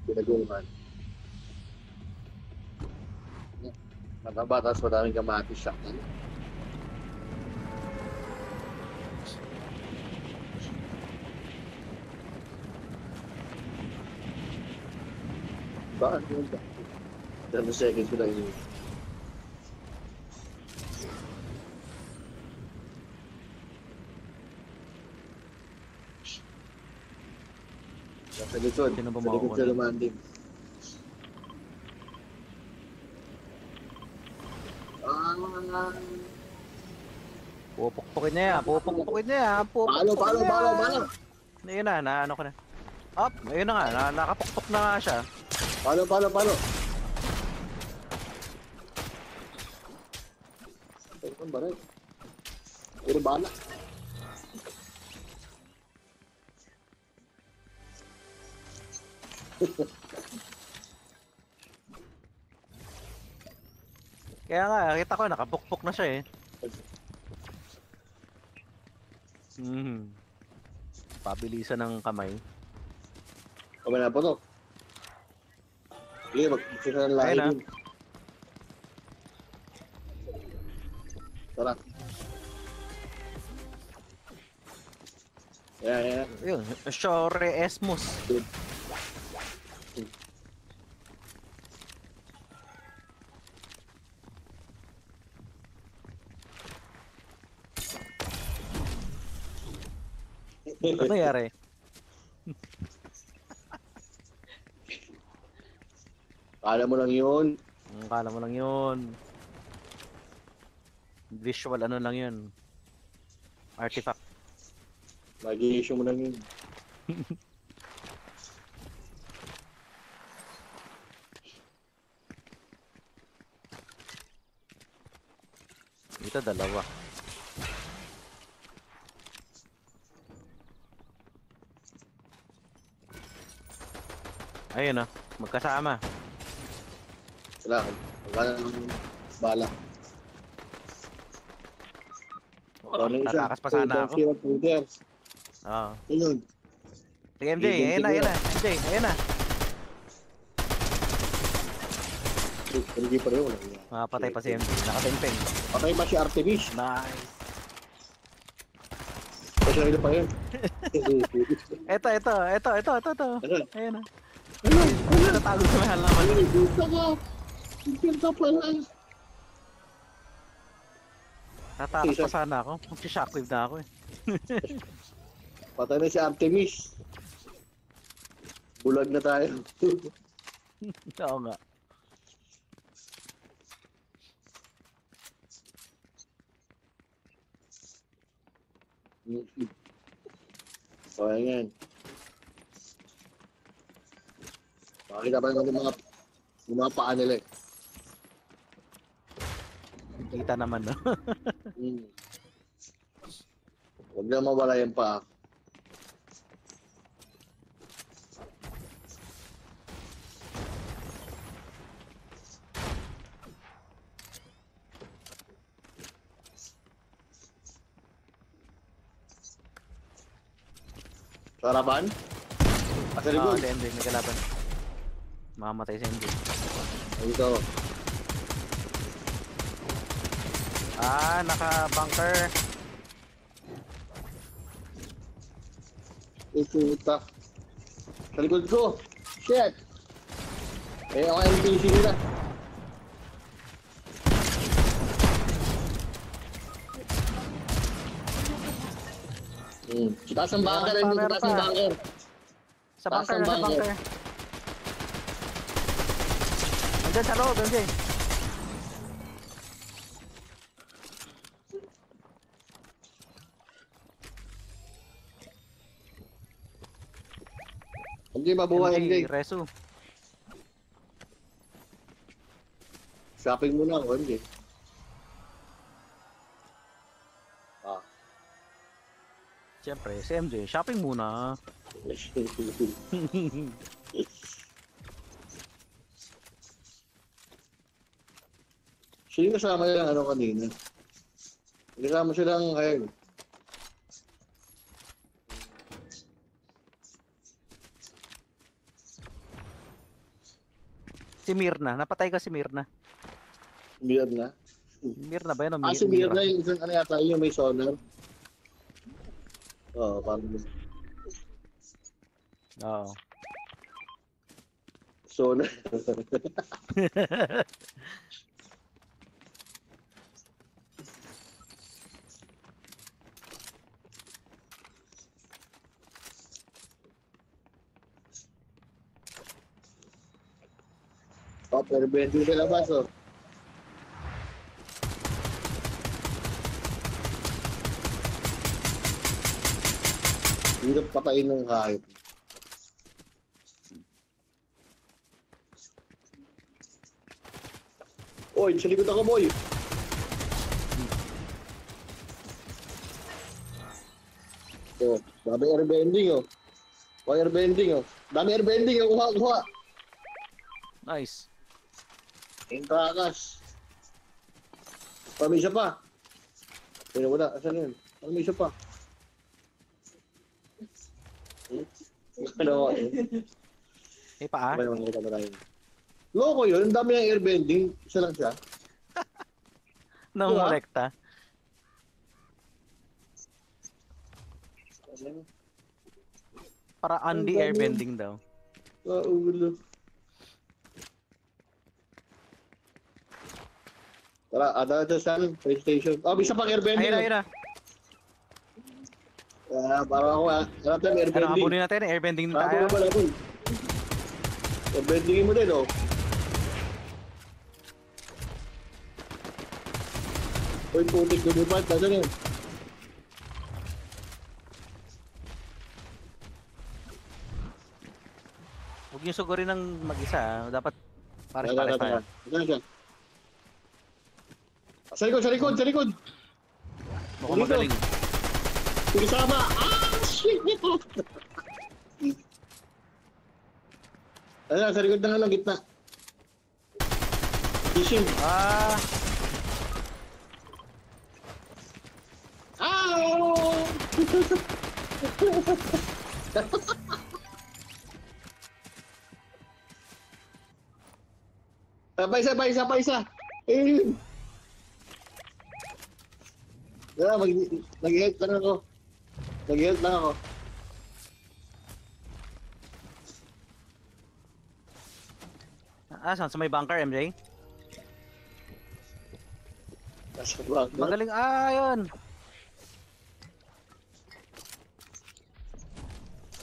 Pinagungan. Mataba, tapos madaming kamatis siya. Bakit yun ba? 30 seconds ko lang yun. Sa likod. Sino ba Sa likod sa makukunin? lumanding. Pupukpukin niya yan. Pupukpukin niya yan. Palo, Pupukpukin palo, niya palo, yan. palo. Ayun na, naano ko na. Up, ayun na nga. Nakapukpok na nga siya. Palo, palo, palo. Ang baray. Pero bala. Kaya nga, kita ko, nakapukpok na siya eh. Pabilisan ng kamay. Kami na po to. Sige, mag-sisa ng lahi Ayun na. din. Tara. Yan. Yun, Shore Esmus. Ano nangyari? Kala mo lang yun. Kala mo lang yun. Visual ano lang yun. Artifact. Mag-i-issue mo lang yun. Ito dalawa. Ayun magkasama. Wala. Wala nang bala. Ano isa? Tatakas pa sana ako. Oo. Ayun. Sige MJ, ayun na. MJ, ayun na. Hindi pa rin. Patay pa si MJ. Nakatempeng. Patay pa si Artemis. Nice. Kasi ano pa yun? Ito. Ano? Ayun na. Ano? Natago sa mahal naman. Ano? Dito ka. Dito pa lang. Tatakas pa sana ako. Mag-shockwave na ako eh. Patay na si Artemis. Bulag na tayo. Oo nga. So, ayan. Makikita pa naman yung mga paa nila eh. Kita naman no. Huwag na mawala yung paa. Sarapan? Asa Oo, likod? si MJ, may kalaban. Mamamatay si MJ. Ito. Naka-bunker. Puta. Sa likod ko. Shit. Eh, ako yung PC nila. Taas ang bunker. Taas ang bunker. Sa bunker. Andyan sa loob, MJ. Hindi mabuhay, hindi. Resu. Shopping muna ako, hindi. Siyempre, si MJ, shopping muna. Sino kasama nilang ano kanina? Kasama silang ayun. Si Mirna. Napatay ka si Mirna. Mir na. Mirna ba yun o Si Mir Mira? na yung isang ano yata, yung may sonar. Oo, parang Oo. sonar. Pero 20 sa labas, oh. Hirap patayin ng hayop. Oy, sa likod ako, boy. Oh, dami airbending, oh. Oh, airbending, oh. Dami airbending, oh. Kuha. Nice. Intrakas. May isa pa. Pero wala, asan yun? May isa pa. Ano, Eh, paa? Ano naman kita ba tayo? Loko yun, ang dami ng airbending. Isa lang siya. Nangolekta. Para Andy Ang dami. airbending daw. Ulo. Tara, ada saan? PlayStation. Oh, bisa pang airbending. Ayun na. Para ako, harap tayo Ano, airbending. abunin natin. Airbending na tayo. Labon. Airbending mo din, oh. Uy, putik, lumipat. Nasaan yun? Huwag niyo sugurin ng mag-isa. Dapat pares-pares tayo. Nasaan siya? Sa likod, sa likod. Mukhang Dito. magaling. Sige, sama. Shit! Ayan, sa likod na nga lang, gitna. Fishing. Ah! Ow! Isa. Eh. Wala, nag-health lang ako. Saan? Sa may bunker, MJ? Nasa bag. Magaling. Yun.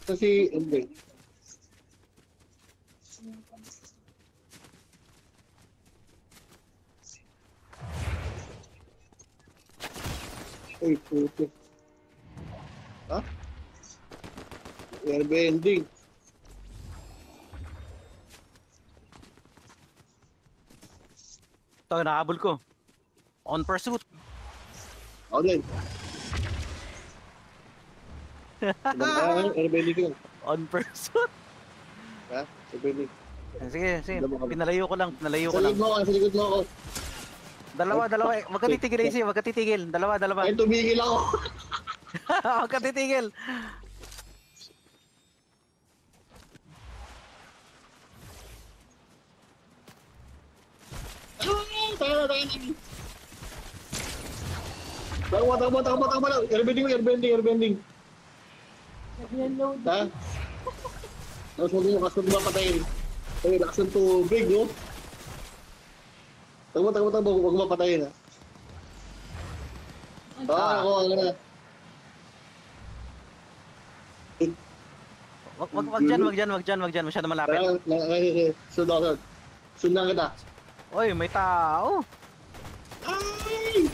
Kasi, hindi. Uy, puto. Ha? Airbending. Ito, nakahabol ko. On pursuit. Ako din. Airbending ko. On pursuit. Ha? Airbending. Sige. Pinalayo ko lang. Sa likod mo ako. Dalawa. Wag ka titigil, AC. Wag ka titigil. Dalawa. Ay, tumigil ako. Wag ka titigil. Takbo lang. Airbending. Ha? Tapos huwag mo mapatayin. Ay, lakas ng tubig, no? Takbo. Huwag mo mapatayin, ha? Ako na. Wag dyan. Masyado malapit. Sundan kita. Oy, may tao. Ay!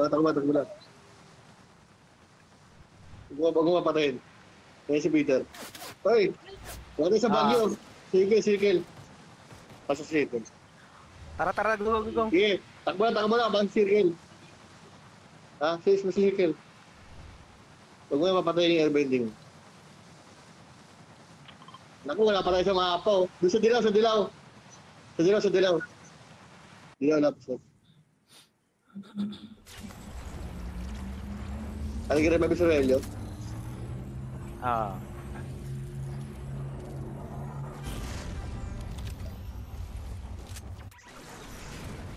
Takbo lang. Huwag mo mapatayin. Kaya si Peter. Hoy! Huwag sa bagyo. Circle. Pasok circle. Tara, go. Sige, takbo lang. Bang circle. Ha? Sis mo circle. Huwag mo mapatayin yung airbending. Naku, wala pa tayo sa mapa, oh. Doon sa dilaw. Sa dilaw. Dilaw lapos. Ano rin mabis sa relyo?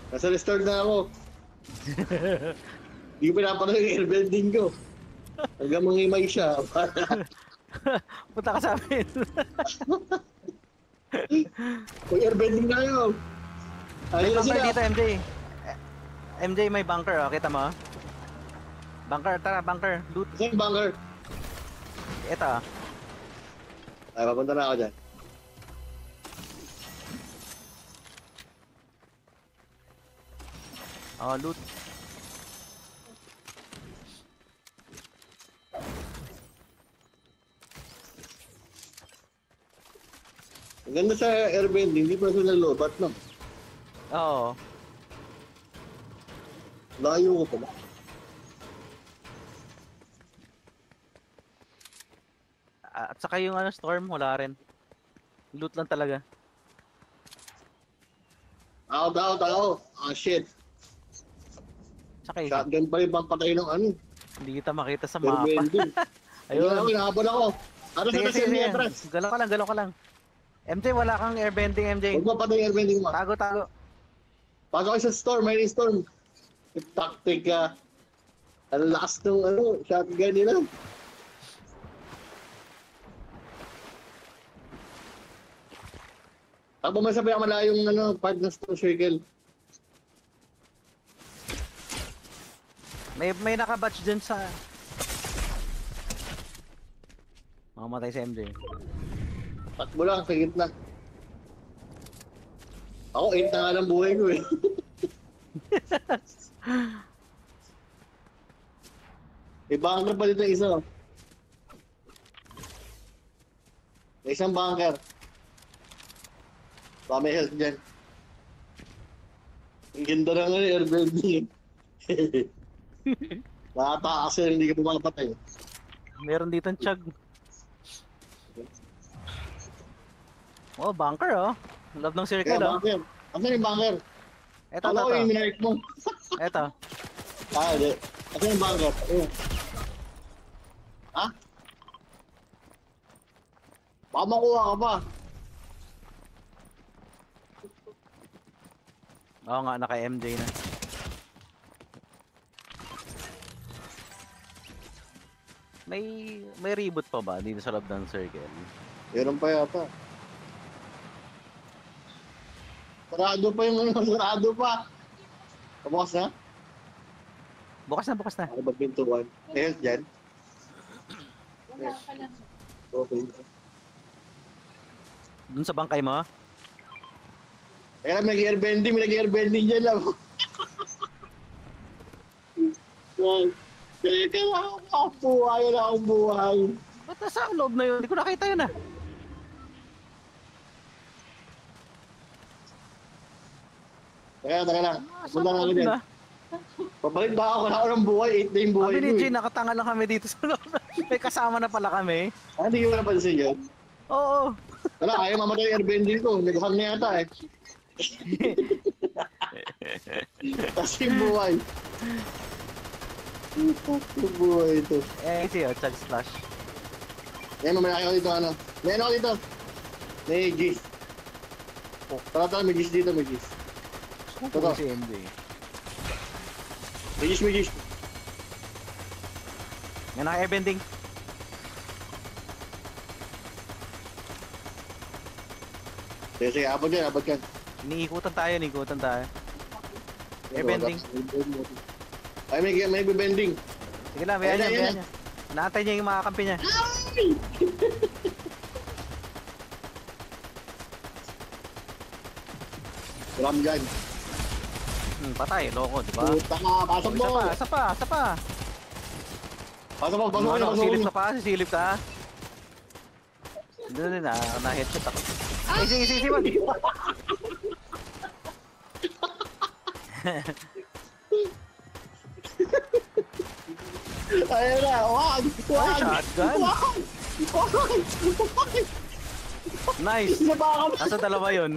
Nasa restart na ako. Hindi ko pinapanood yung airbending ko. Hanggang mangimay siya. Punta ka sa amin. May airbending na yun. May Ayun na bunker sila. dito, MJ. MJ, may bunker, oh. Kita mo? Bunker, tara, bunker. Loot. Saan yung bunker? Ito, ah. Ay, papunta na ako dyan. Oh, loot. Ang ganda sa airbending, hindi pa sila lobat, no? Oo. Layo ko pala. At saka yung ano, storm, wala rin. Loot lang talaga. Out, out, out. Ah, shit. Tsaka yung, Shotgun pa rin patay ng ano. hindi kita makita sa mapa. Airbending. Ayun ako, Ayun. hinahabol ako. Ano sa Sige, kasi sige, niya, sige. Atras? Galaw ka lang, galaw ka lang. MJ, wala kang airbending, MJ. Huwag mo patay yung airbending mo. Tago, tago. Pasok kayo sa storm, may storm. Tactic ka. Ang lakas ng ano, shotgun nila. Takbo mo sa pinakamayong ano, part ng storm circle. May nakabatch dyan sa... Makamatay si MJ. Takbo lang sa gitna. Ako, 8 na nga lang buhay ko eh. May bunker pa dito isa. May isang bunker. Baka may health dyan. Ang ganda na nga airbending eh. Nakatakas yun, hindi ka pumalapatay. Meron dito chug. Oh, bunker, oh. Love ng circle, Kaya oh. bunker. Asan yung bunker? Eto, Alam ko eto, yung eto. minark mo. Eto. Ah, hindi. Asan yung bunker? Ayun. Ha? Baka makuha ka pa. Oo nga, naka-MJ na. May reboot pa ba dito sa loob ng circle? Meron pa yata. Sarado pa yung ano, sarado pa. Kabukas na? Bukas na, bukas na. Ano ba pintuan? Ayun, dyan. Wala pa lang. Okay. Dun sa bangkay mo? Kaya may nag-airbending dyan lang. Teka lang akong buhay, wala akong buhay. Ba't nasa loob na yun? Hindi ko nakita yun, ah. Teka lang. Nasa Punta na ako loob dyan. na. Pabalik ba ako? Wala ako ng buhay. 8 na yung buhay Kami ni ko Jay, eh. nakatanga lang kami dito sa loob. May kasama na pala kami. Ah, hindi ko napansin yun. Oo. Wala, ayaw mamatay yung airbending ko. Nag-hang na yata eh. Tapos yung buhay. Yung buhay ito. Eh, siya, chug slash. Yan, mamaya ako dito ano. May ano ako dito. May gis. Tara, may gis dito, may gis. Totoo si MJ. May gis, may gis. Yan ang airbending. Sige, sige, abot yan, abot yan. Iniikutan tayo, iniikutan tayo. Airbending. Ay, may bending. Sige lang, bayan Ayan, niya, ayan bayan niya. Naantay niya yung mga kampi niya. Ram dyan. Patay, loko, di ba? Puta ka, pasok mo. Isa pa. Pasok mo, pasok mo, Ano, pasok silip mo. ka pa, sisilip ka. Doon din, na-headshot ako. Eh, sige, wag. Ayun na, wag! Wag! Shotgun. Wag! Nice. Isa pa ako. Nasa dalawa yun.